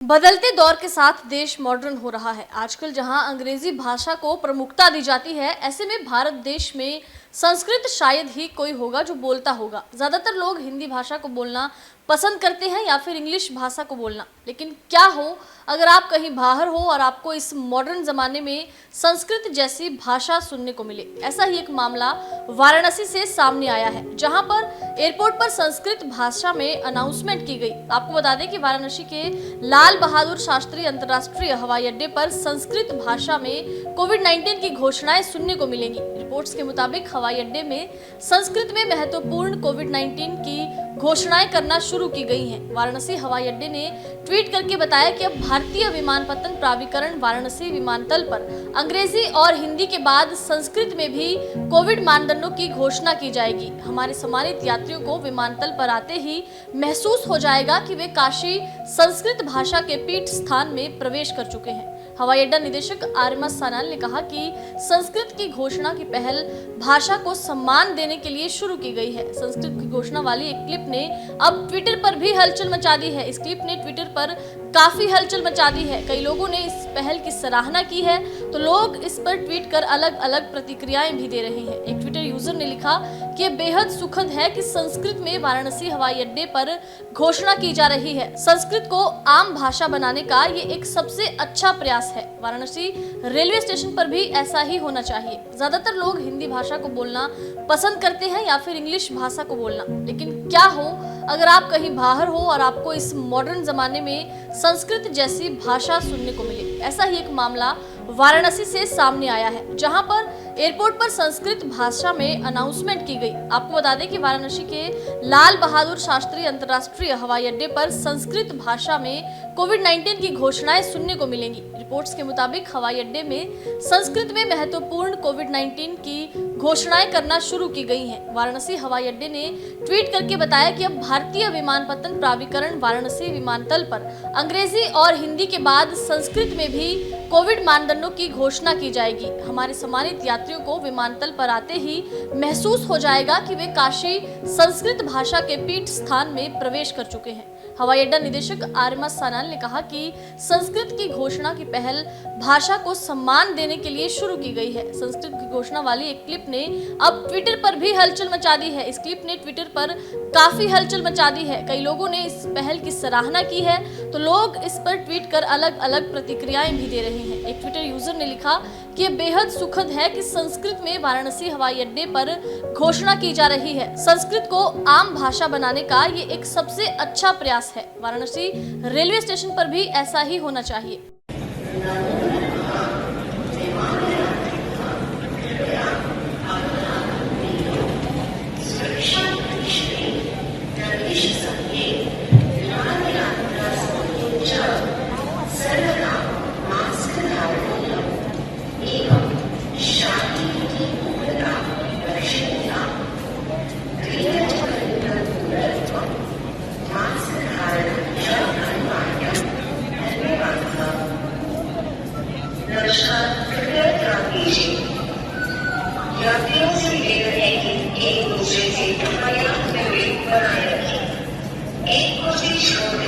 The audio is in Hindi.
बदलते दौर के साथ देश मॉडर्न हो रहा है। आजकल जहां अंग्रेजी भाषा को प्रमुखता दी जाती है, ऐसे में भारत देश में संस्कृत शायद ही कोई होगा जो बोलता होगा। ज्यादातर लोग हिंदी भाषा को बोलना पसंद करते हैं या फिर इंग्लिश भाषा को बोलना। लेकिन क्या हो अगर आप कहीं बाहर हो और आपको इस मॉडर्न जमाने में संस्कृत जैसी भाषा सुनने को मिले। ऐसा ही एक मामला वाराणसी से सामने आया है, जहां पर एयरपोर्ट पर संस्कृत भाषा में अनाउंसमेंट की गई। आपको बता दें कि वाराणसी के लाल बहादुर शास्त्री अंतर्राष्ट्रीय हवाई अड्डे पर संस्कृत भाषा में कोविड-19 की घोषणाएं सुनने को मिलेंगी। रिपोर्ट्स के मुताबिक हवाई अड्डे में संस्कृत में महत्वपूर्ण कोविड-19 की घोषणाएं करना शुरू की गई हैं। वाराणसी हवाई अड्डे ने ट्वीट करके बताया कि अब भारतीय विमानपत्तन प्राधिकरण वाराणसी विमानतल पर अंग्रेजी और हिंदी के बाद संस्कृत में भी कोविड मानदंडों की घोषणा की जाएगी। हमारे सम्मानित यात्रियों को विमानतल पर आते ही महसूस हो जाएगा कि वे काशी संस्कृत भाषा के पीठ स्थान में प्रवेश कर चुके हैं। हवाई अड्डा निदेशक आर्यमा सान्याल ने कहा कि संस्कृत की घोषणा की पहल भाषा को सम्मान देने के लिए शुरू की गई है। संस्कृत की घोषणा वाली एक क्लिप ने अब ट्विटर पर भी हलचल मचा दी है। इस क्लिप ने ट्विटर पर काफी हलचल मचा दी है। कई लोगों ने इस पहल की सराहना की है, तो लोग इस पर ट्वीट कर अलग अलग प्रतिक्रियाएं भी दे रहे हैं। एक ट्विटर यूजर ने लिखा कि यह बेहद सुखद है कि संस्कृत में वाराणसी हवाई अड्डे पर घोषणा की जा रही है। संस्कृत को आम भाषा बनाने का ये एक सबसे अच्छा प्रयास है। वाराणसी रेलवे स्टेशन पर भी ऐसा ही होना चाहिए। ज्यादातर लोग हिंदी भाषा को बोलना पसंद करते हैं या फिर इंग्लिश भाषा को बोलना। लेकिन क्या हो अगर आप कहीं बाहर हो और आपको इस मॉडर्न जमाने में संस्कृत जैसी भाषा सुनने को मिले। ऐसा ही एक मामला वाराणसी से सामने आया है, जहां पर एयरपोर्ट पर संस्कृत भाषा में अनाउंसमेंट की गई। आपको बता दें कि वाराणसी के लाल बहादुर शास्त्री अंतर्राष्ट्रीय हवाई अड्डे पर संस्कृत भाषा में कोविड-19 की घोषणाएं सुनने को मिलेंगी। रिपोर्ट्स के मुताबिक हवाई अड्डे में संस्कृत में महत्वपूर्ण कोविड-19 की घोषणाएं करना शुरू की गई हैं। वाराणसी हवाई अड्डे ने ट्वीट करके बताया कि अब भारतीय विमानपत्तन प्राधिकरण वाराणसी विमानतल पर अंग्रेजी और हिंदी के बाद संस्कृत में भी कोविड मानदंडों की घोषणा की जाएगी। हमारे सम्मानित यात्रियों को विमानतल पर आते ही महसूस हो जाएगा कि वे काशी संस्कृत भाषा के पीठ स्थान में प्रवेश कर चुके हैं। हवाई अड्डा निदेशक आर्यमा सान्याल ने कहा कि संस्कृत की घोषणा की पहल भाषा को सम्मान देने के लिए शुरू की गई है। संस्कृत की घोषणा वाली एक क्लिप ने अब ट्विटर पर भी हलचल मचा दी है। इस क्लिप ने ट्विटर पर काफी हलचल मचा दी है। कई लोगों ने इस पहल की सराहना की है, तो लोग इस पर ट्वीट कर अलग अलग प्रतिक्रियाएं भी दे रहे हैं। एक ट्विटर यूजर ने लिखा कि यह बेहद सुखद है कि संस्कृत में वाराणसी हवाई अड्डे पर घोषणा की जा रही है। संस्कृत को आम भाषा बनाने का ये एक सबसे अच्छा प्रयास है। वाराणसी रेलवे स्टेशन पर भी ऐसा ही होना चाहिए। यात्रियों से निवेदन है कि एक दूसरे से कृपया दूरी बनाए रखें। एक को भी छोड़